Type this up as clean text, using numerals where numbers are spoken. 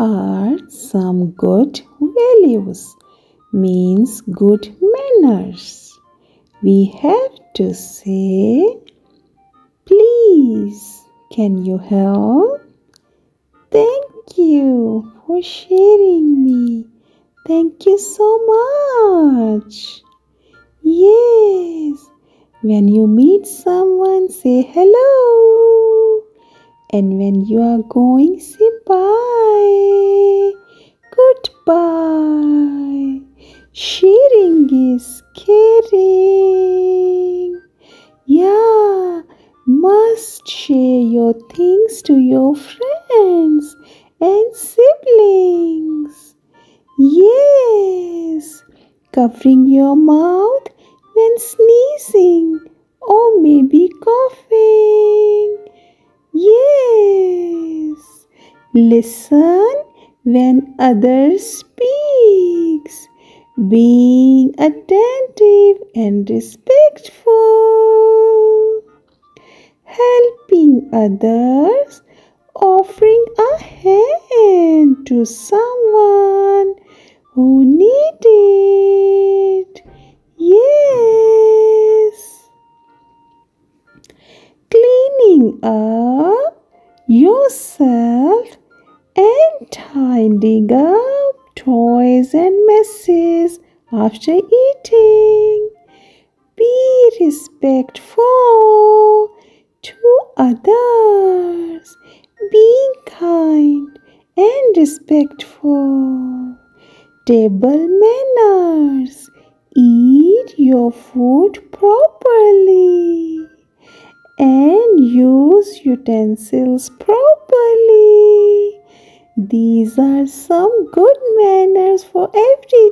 are some good values, means good manners. We have to say, please, can you help? Thank you for sharing me. Thank you so much. Yes, when you meet someone, say hello. And when you are going, say bye. Goodbye. Sharing is caring. Yeah, must share your things to your friends and siblings. Yes, covering your mouth when sneezing or maybe coughing. Yes, listen when others speaks, being attentive and respectful, helping others, offering a hand to someone who need it. Yes, cleaning up yourself and tidying up toys and messes after eating. Be respectful to others. Being kind and respectful. Table manners. Eat your food properly and use utensils properly. These are some good manners for every